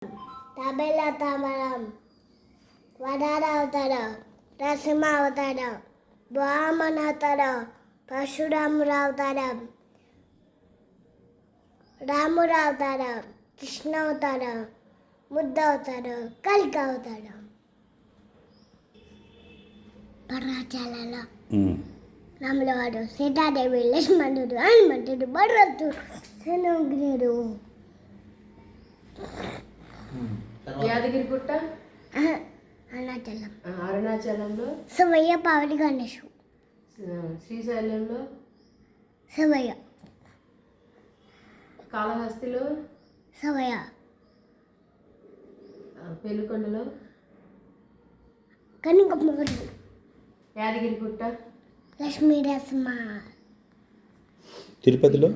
తబేల తామరం వరాల అవతారం నరసింహ అవతారం వామన అవతారం పరశురాముడు అవతారం రాముడు అవతారం కృష్ణ అవతారం బుద్ధ అవతారం కలిక అవతారం పరాచాలలో రాములవాడు సీతాదేవి లక్ష్మణుడు హనుమంతుడు భరతుడు శనుగ్రీవుడు యాదగిరిగుట్ట అరుణాచలం అరుణాచలంలో శివయ్య పావని గణేషు శ్రీశైలంలో శివయ్య కాళహస్తిలో శివయ్య పెనుకొండలో కనికమ్మడు యాదగిరిగుట్ట లక్ష్మీ నరసింహ తిరుపతిలో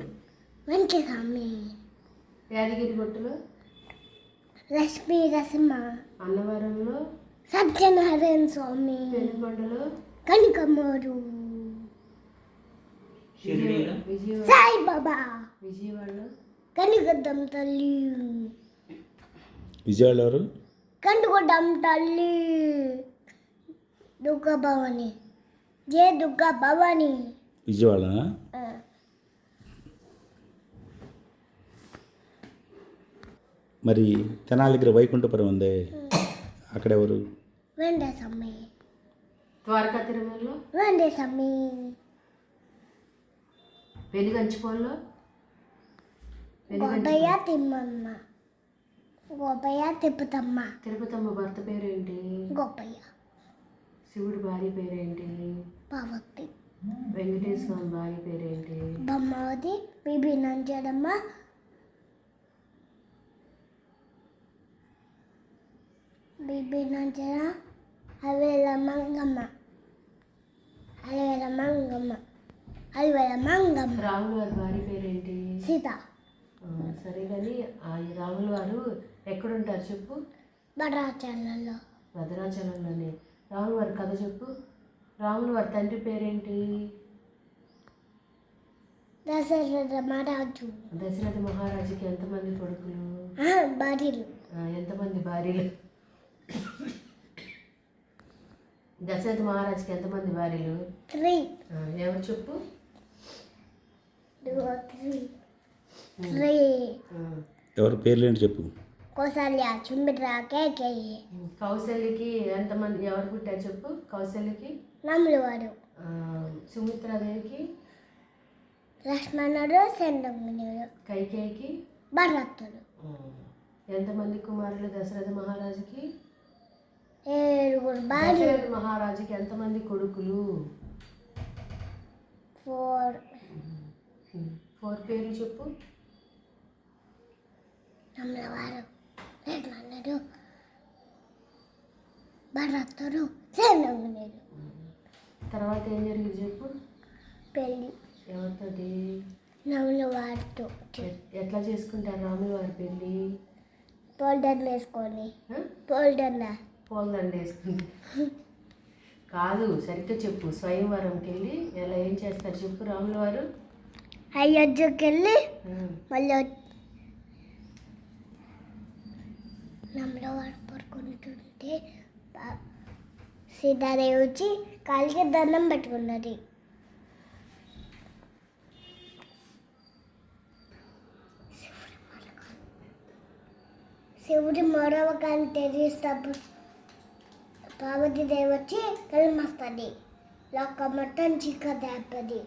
వెంకటస్వామి యాదగిరిగుట్టలో లక్ష్మీ నరసింహ అన్నవరంలో సత్యనారాయణ స్వామి పెనుకొండలో కనికమ్మడు విజయవాడ సాయిబాబా విజయవాడలో కనికద్దం తల్లి విజయవాడ ఎవరు? కంటుకొడ్డం తల్లి దుర్గా భవాని జయ దుర్గా భవాని విజయవాడ. మరి తెనాలి దగ్గర వైకుంఠపురం ఉంది, అక్కడ ఎవరు? వెంకటస్వామి ద్వారకా తిరుమలలో వెంకటస్వామి వెలిగంచిపోల్లో గోపయ్య తిమ్మమ్మ గోపయ్య తిప్పుతమ్మ తిరుపతమ్మ భర్త పేరేంటి? గోపయ్య శివుడి భార్య పేరేంటి? పార్వతి వెంకటేశ్వర స్వామి భార్య పేరేంటి? బొమ్మవతి బీబీ నంజడమ్మ బీబీ నంజడ అవేల మంగమ్మ అవేల మంగమ్మ అవేల మంగమ్మ రాముల వారి భార్య పేరేంటి? సీత సరే కానీ ఆ రాముల వారు ఎక్కడుంటారు చెప్పు? భద్రాచలంలో భద్రాచలంలోనే. రాముల వారి కథ చెప్పు. రాముల వారి తండ్రి పేరేంటి? దశరథ మహారాజు దశరథ మహారాజుకి ఎంతమంది కొడుకులు? భార్యలు ఎంతమంది భార్యలు? దశరథ మహారాజుకి ఎంతమంది భార్యలు? 3 ఎవరు చెప్పు? 3 ఎవరి పేర్లు ఏంటి చెప్పు? కౌసల్య సుమిత్ర కేకేయి కౌశల్యకి ఎంతమంది ఎవరు పుట్టారు చెప్పు? కౌశల్యకి రాములవాడు సుమిత్రాదేవికి లక్ష్మణుడు శంతమునుడు కైకేయికి భరతుడు ఎంతమంది కుమారులు దశరథ మహారాజుకి? 7 భార్య దశరథ మహారాజుకి ఎంతమంది కొడుకులు? 4 పేర్లు చెప్పు. రాములవాడు లక్ష్మణుడు భరతుడు శంతమునుడు తర్వాత ఏం జరిగింది చెప్పు? పెళ్ళి ఎవరితోటి? రాములవాడితో ఎట్లా చేసుకుంటారు రాముల వారి పెళ్ళి? పోల్డర్ వేసుకొని పోల్డర్ పోల్దండ వేసుకుంటారు కాదు, సరిగ్గా చెప్పు. స్వయంవరంకి వెళ్ళి ఎలా ఏం చేస్తారు చెప్పు రాముల వారు? అయోధ్యకి వెళ్ళి మళ్ళీ రాములవాడు పడుకుంటుంటే సీతాదేవి వచ్చి కాలికి దండం పెట్టుకున్నది. శివుడి మరొక కాలు తెరిస్తప్పుడు పార్వతీదేవి వచ్చి కలిమస్తుంది. లోక మొత్తం చీకదేపది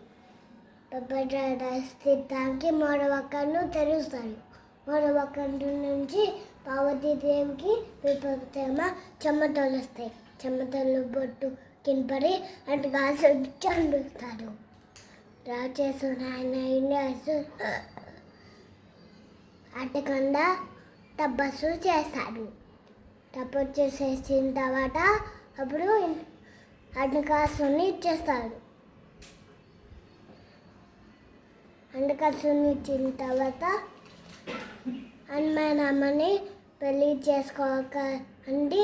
స్థితానికి మరొక కన్ను తెరుస్తాడు. మరొక కన్ను నుంచి పార్వతీదేవికి విపరీతమ చెమటలు వస్తాయి. చెమటలు బొట్టు కింపడి అటు కాసు చండుతాడు. రాచేసిన ఆయన అటుకుండా తపస్సు చేస్తాడు. తపస్సు చేసిన తర్వాత అప్పుడు అండకాసుని ఇచ్చేస్తాడు. అండకాసుని ఇచ్చిన తర్వాత హనుమానమ్మని పెళ్ళి చేసుకోక అంటే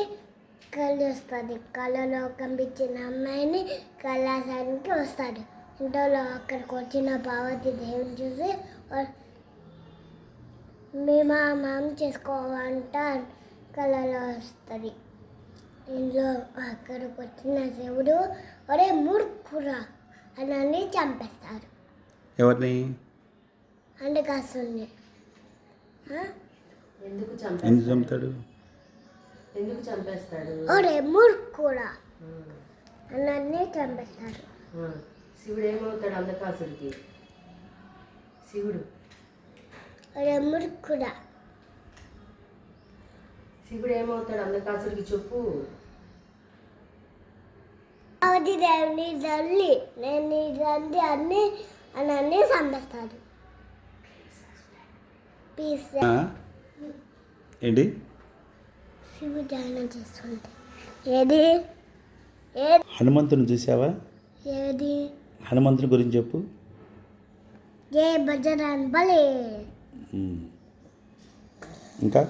కళ్ళు వస్తుంది. కళ్ళలో కనిపించిన అమ్మాయిని కైలాసానికి వస్తాడు. ఇంట్లో అక్కడికి వచ్చిన పార్వతీ దేవుని చూసి మేము మనం చేసుకోవాలంట కళలో వస్తుంది. ఇంట్లో అక్కడికి వచ్చిన శివుడు ఒరే మూర్ఖురా అని చంపేస్తారు. ఎవరిని? అండకాసుని ఎందుకు ఎందుకు చంపేస్తాడు? చంపుతాడు? ఎందుకు చంపేస్తాడు? ఒరే మూర్ఖురా ఆ, అని చంపేస్తారు. ఆ. శివుడు ఏమవుతాడు అంధకాసుడికి? శివుడు ఒరే మూర్ఖురా శివుడు ఏమవుతాడు అంధకాసుడికి చెప్పు. అది దేవుని తల్లి నేను నీ తండ్రి అన్నీ చంపేస్తాడు. పీస్ ఆ? ఏంటి? శివుడు ధ్యానం చేస్తుంటే ఏది హనుమంతుని చూసావా? ఏది హనుమంతుని గురించి చెప్పు. జై బజరంగ్ బలి. ఇంకా